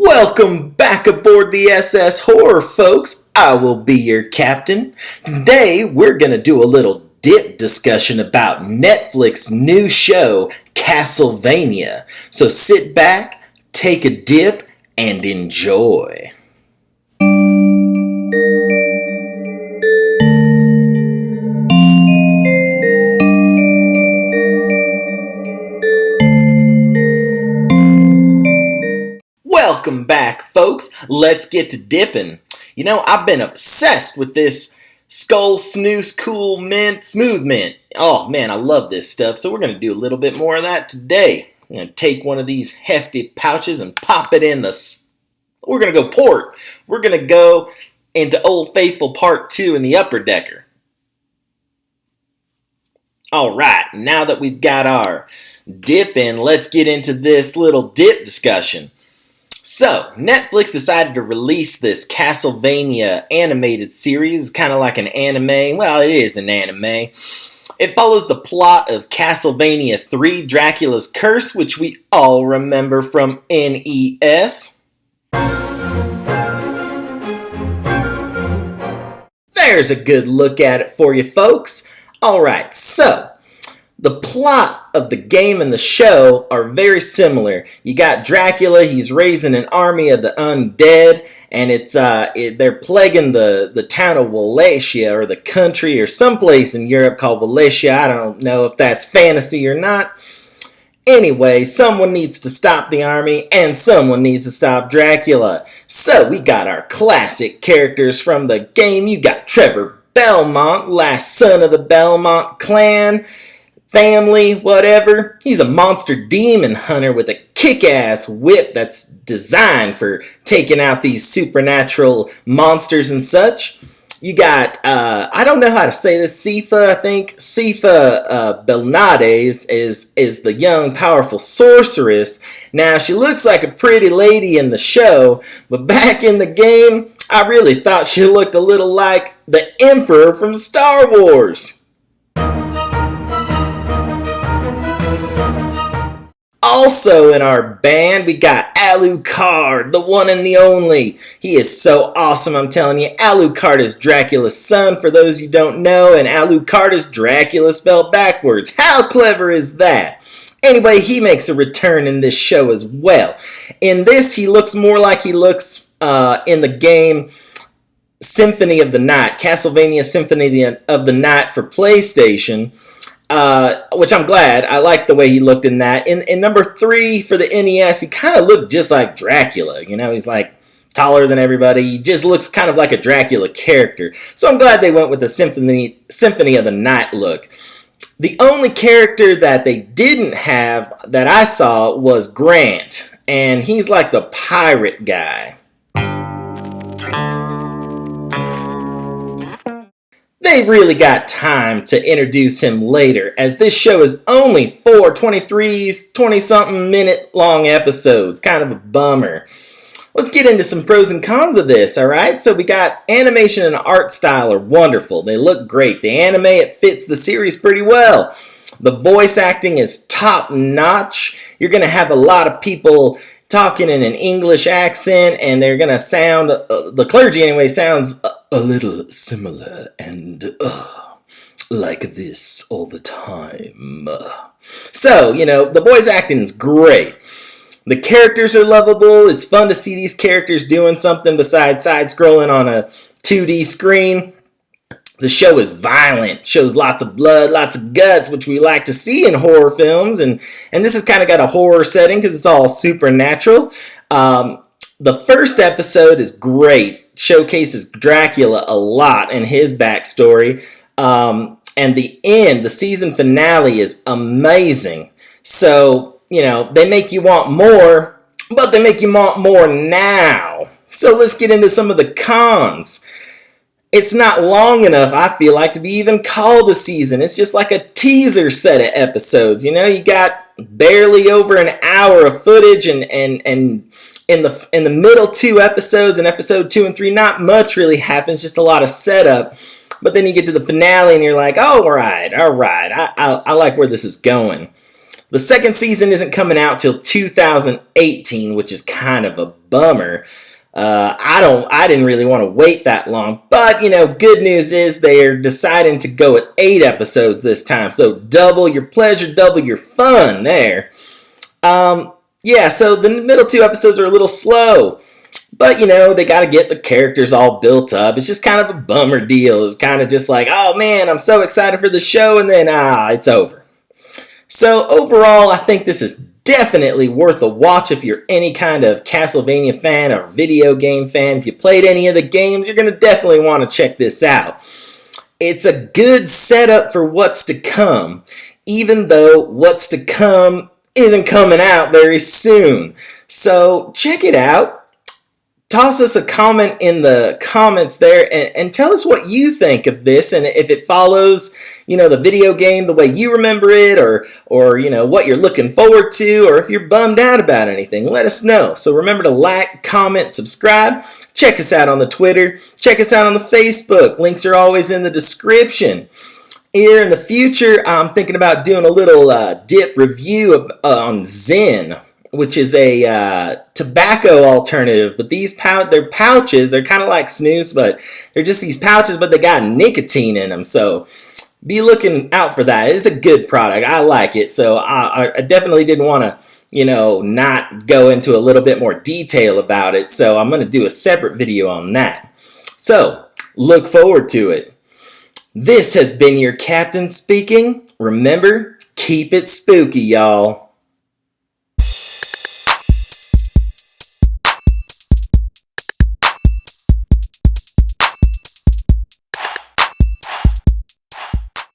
Welcome back aboard the SS Horror, folks. I will be your captain. Today, we're going to do a little dip discussion about Netflix's new show, Castlevania. So sit back, take a dip, and enjoy. Welcome back, folks. Let's get to dipping. You know, I've been obsessed with this Skull Snooze Cool Mint Smooth Mint. Oh man, I love this stuff. So we're going to do a little bit more of that today. I'm going to take one of these hefty pouches and pop it in the... We're going to go port. We're going to go into Old Faithful Part 2 in the upper decker. Alright, now that we've got our dip in, let's get into this little dip discussion. So, Netflix decided to release this Castlevania animated series, kind of like an anime. Well, it is an anime. It follows the plot of Castlevania 3, Dracula's Curse, which we all remember from NES. There's a good look at it for you, folks. Alright, so... the plot of the game and the show are very similar. You got Dracula, he's raising an army of the undead, and they're plaguing the town of Wallachia, or the country, or someplace in Europe called Wallachia. I don't know if that's fantasy or not. Anyway, someone needs to stop the army, and someone needs to stop Dracula. So we got our classic characters from the game. You got Trevor Belmont, last son of the Belmont clan, family, whatever. He's a monster demon hunter with a kick-ass whip that's designed for taking out these supernatural monsters and such. You got, I don't know how to say this, Sifa, I think. Sifa Belnades is the young, powerful sorceress. Now, she looks like a pretty lady in the show, but back in the game, I really thought she looked a little like the Emperor from Star Wars. Also in our band, we got Alucard, the one and the only. He is so awesome, I'm telling you. Alucard is Dracula's son, for those you don't know, and Alucard is Dracula spelled backwards. How clever is that? Anyway, he makes a return in this show as well. In this, he looks more like he looks in the game Symphony of the Night, Castlevania Symphony of the Night for PlayStation. Which I'm glad. I like the way he looked in that. In number 3 for the NES, he kind of looked just like Dracula. You know, he's like taller than everybody. He just looks kind of like a Dracula character. So I'm glad they went with the Symphony of the Night look. The only character that they didn't have that I saw was Grant. And he's like the pirate guy. They've really got time to introduce him later, as this show is only 4 20-something minute long episodes. Kind of a bummer. Let's get into some pros and cons of this, alright? So we got animation and art style are wonderful. They look great. The anime, it fits the series pretty well. The voice acting is top notch. You're going to have a lot of people talking in an English accent, and they're going to sound, the clergy anyway, sounds a little similar and like this all the time. So, you know, the voice acting is great. The characters are lovable. It's fun to see these characters doing something besides side-scrolling on a 2D screen. The show is violent, shows lots of blood, lots of guts, which we like to see in horror films. And this has kind of got a horror setting because it's all supernatural. The first episode is great. Showcases Dracula a lot and his backstory. And the end, the season finale, is amazing. So, you know, they make you want more, but they make you want more now. So let's get into some of the cons. It's not long enough, I feel like, to be even called a season. It's just like a teaser set of episodes. You know, you got barely over an hour of footage, and in the middle 2 episodes, in episode 2 and 3, not much really happens, just a lot of setup. But then you get to the finale and you're like, oh, all right, I like where this is going. The second season isn't coming out till 2018, which is kind of a bummer. I didn't really want to wait that long, but good news is they're deciding to go at 8 episodes this time, so double your pleasure, double your fun there. Yeah, so the middle 2 episodes are a little slow, but they got to get the characters all built up. It's just kind of a bummer deal. It's kind of just like, oh man, I'm so excited for the show, and then it's over. So overall, I think this is definitely worth a watch if you're any kind of Castlevania fan or video game fan. If you played any of the games, you're going to definitely want to check this out. It's a good setup for what's to come, even though what's to come isn't coming out very soon. So check it out. Toss us a comment in the comments there and tell us what you think of this, and if it follows the video game the way you remember it, or what you're looking forward to, or if you're bummed out about anything, let us know. So remember to like, comment, subscribe. Check us out on the Twitter. Check us out on the Facebook. Links are always in the description. Here in the future, I'm thinking about doing a little dip review on Zen, which is a tobacco alternative. But they're pouches. They're kind of like snus, but they're just these pouches, but they got nicotine in them. So be looking out for that. It's a good product. I like it. So I definitely didn't want to, not go into a little bit more detail about it. So I'm going to do a separate video on that. So look forward to it. This has been your captain speaking. Remember, keep it spooky, y'all.